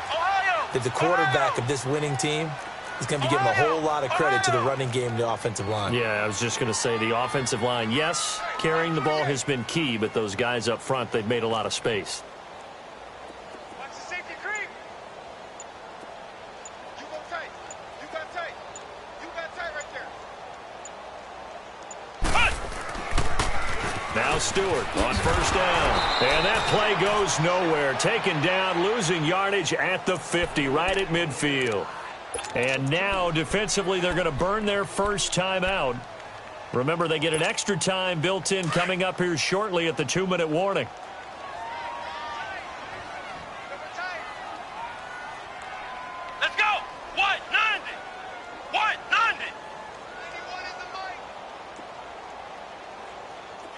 that the quarterback of this winning team is going to be given a whole lot of credit to the running game and the offensive line. Yeah, I was just going to say the offensive line, yes, carrying the ball has been key, but those guys up front, they've made a lot of space. Watch the safety creep! You go tight. You got tight. You got tight right there. Now Stewart on 1st down. And that play goes nowhere. Taken down, losing yardage at the 50, right at midfield. And now, defensively, they're going to burn their first timeout. Remember, they get an extra time built in coming up here shortly at the 2-minute warning. Let's go! What? 90! What? 90! Anyone in the mic?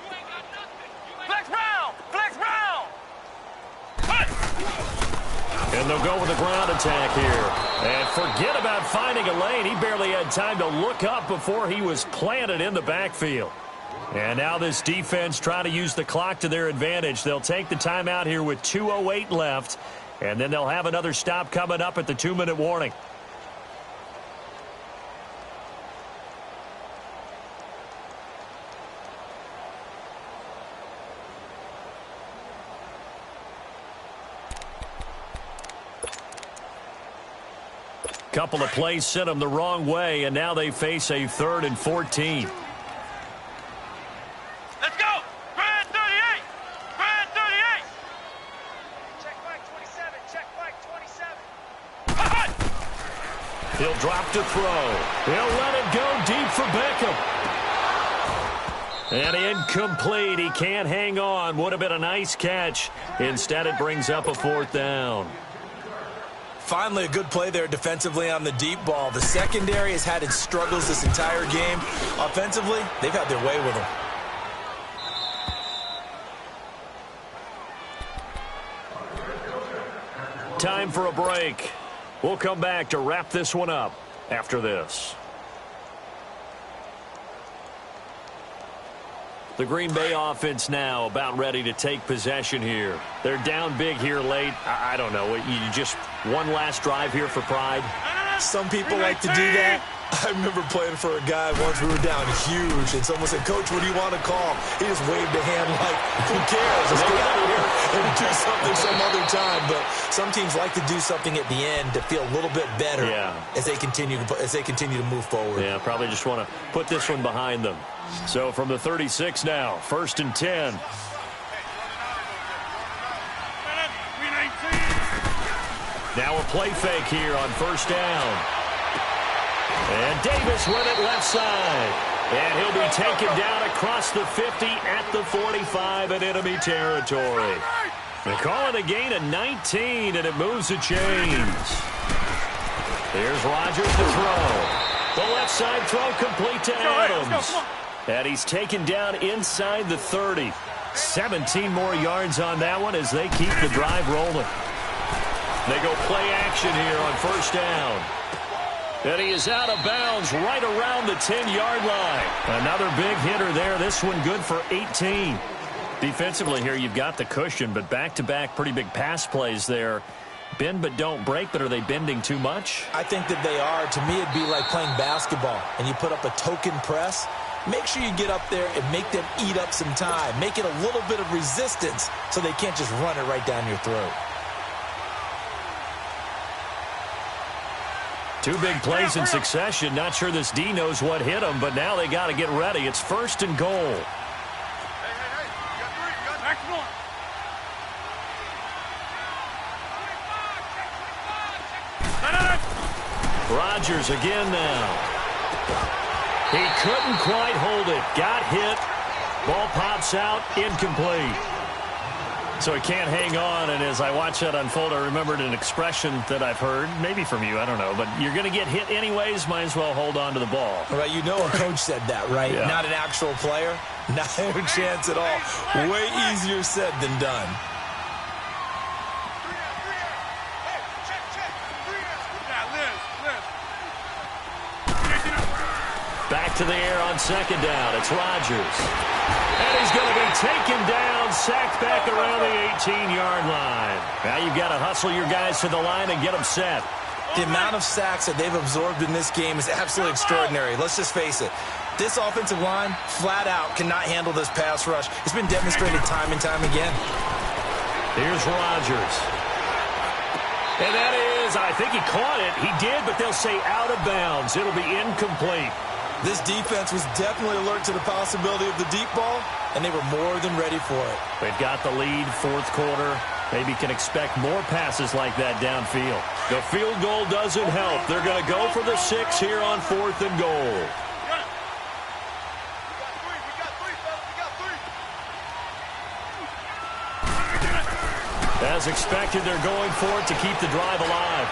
You ain't got nothing! Flex round! Flex round! And they'll go with a ground attack here. And forget about finding a lane. He barely had time to look up before he was planted in the backfield. And now this defense trying to use the clock to their advantage. They'll take the timeout here with 2:08 left. And then they'll have another stop coming up at the 2-minute warning. Couple of plays sent them the wrong way, and now they face a 3rd and 14. Let's go! Grand 38! Grand 38! Check back 27. Check back 27. He'll drop to throw. He'll let it go deep for Beckham. And incomplete. He can't hang on. Would have been a nice catch. Instead, it brings up a 4th down. Finally, a good play there defensively on the deep ball. The secondary has had its struggles this entire game. Offensively, they've had their way with them. Time for a break. We'll come back to wrap this one up after this. The Green Bay offense now about ready to take possession here. They're down big here late. I don't know. You just one last drive here for pride? Some people like to do that. I remember playing for a guy once. We were down huge, and someone said, "Coach, what do you want to call?" He just waved a hand like, "Who cares? Let's get out of here and do something some other time." But some teams like to do something at the end to feel a little bit better as they continue to move forward. Yeah, probably just want to put this one behind them. So from the 36 now, 1st and 10. Now a play fake here on 1st down. And Davis with it left side. And he'll be taken down across the 50 at the 45 in enemy territory. They call it a gain of 19, and it moves the chains. Here's Rodgers to throw. The left side throw complete to Adams. And he's taken down inside the 30. 17 more yards on that one as they keep the drive rolling. They go play action here on 1st down. And he is out of bounds right around the 10-yard line. Another big hitter there. This one good for 18. Defensively here, you've got the cushion, but back-to-back pretty big pass plays there. Bend but don't break, but are they bending too much? I think that they are. To me, it'd be like playing basketball, and you put up a token press. Make sure you get up there and make them eat up some time. Make it a little bit of resistance so they can't just run it right down your throat. Two big plays in succession. Not sure this D knows what hit him, but now they got to get ready. It's 1st and goal. Hey, you got 3, you got next one. Rodgers again now. He couldn't quite hold it. Got hit. Ball pops out. Incomplete. So he can't hang on, and as I watch that unfold, I remembered an expression that I've heard, maybe from you, I don't know, but you're going to get hit anyways, might as well hold on to the ball. Right, you know a coach said that, right? Yeah. Not an actual player. Not a chance at all. Way easier said than done. Back to the air on 2nd down. It's Rodgers. And he's going to be taken down, sacked back around the 18-yard line. Now you've got to hustle your guys to the line and get them set. The amount of sacks that they've absorbed in this game is absolutely extraordinary. Let's just face it. This offensive line, flat out, cannot handle this pass rush. It's been demonstrated time and time again. Here's Rodgers. And that is, I think he caught it. He did, but they'll say out of bounds. It'll be incomplete. This defense was definitely alert to the possibility of the deep ball, and they were more than ready for it. They've got the lead, 4th quarter. Maybe can expect more passes like that downfield. The field goal doesn't help. They're going to go for the 6 here on 4th and goal. As expected, they're going for it to keep the drive alive.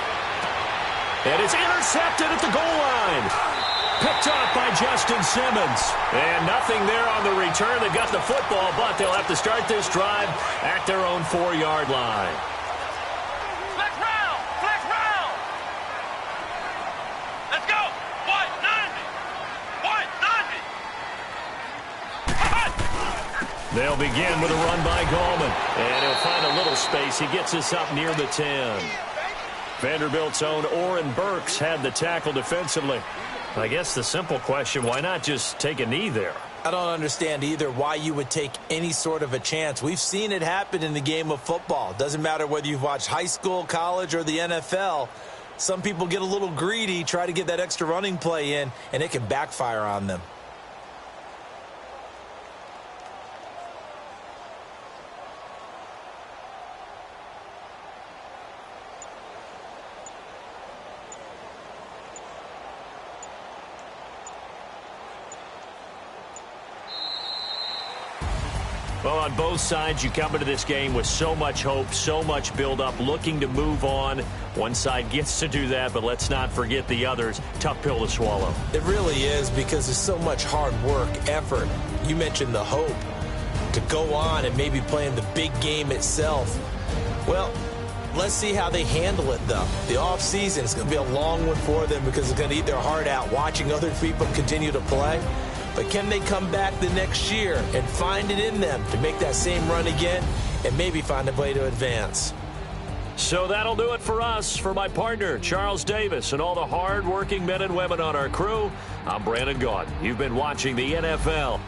And it's intercepted at the goal line. Picked off by Justin Simmons. And nothing there on the return. They've got the football, but they'll have to start this drive at their own 4-yard line. Flex round! Flex round! Let's go! What? 90! What? 90! They'll begin with a run by Gallman. And he'll find a little space. He gets us up near the 10. Vanderbilt's own Oren Burks had the tackle defensively. I guess the simple question, why not just take a knee there? I don't understand either why you would take any sort of a chance. We've seen it happen in the game of football. Doesn't matter whether you've watched high school, college, or the NFL. Some people get a little greedy, try to get that extra running play in, and it can backfire on them. Well, on both sides, you come into this game with so much hope, so much build-up, looking to move on. One side gets to do that, but let's not forget the others. Tough pill to swallow. It really is, because there's so much hard work, effort. You mentioned the hope to go on and maybe play in the big game itself. Well, let's see how they handle it, though. The offseason is going to be a long one for them because it's going to eat their heart out watching other people continue to play. But can they come back the next year and find it in them to make that same run again and maybe find a way to advance? So that'll do it for us. For my partner, Charles Davis, and all the hard-working men and women on our crew, I'm Brandon Gaudin. You've been watching the NFL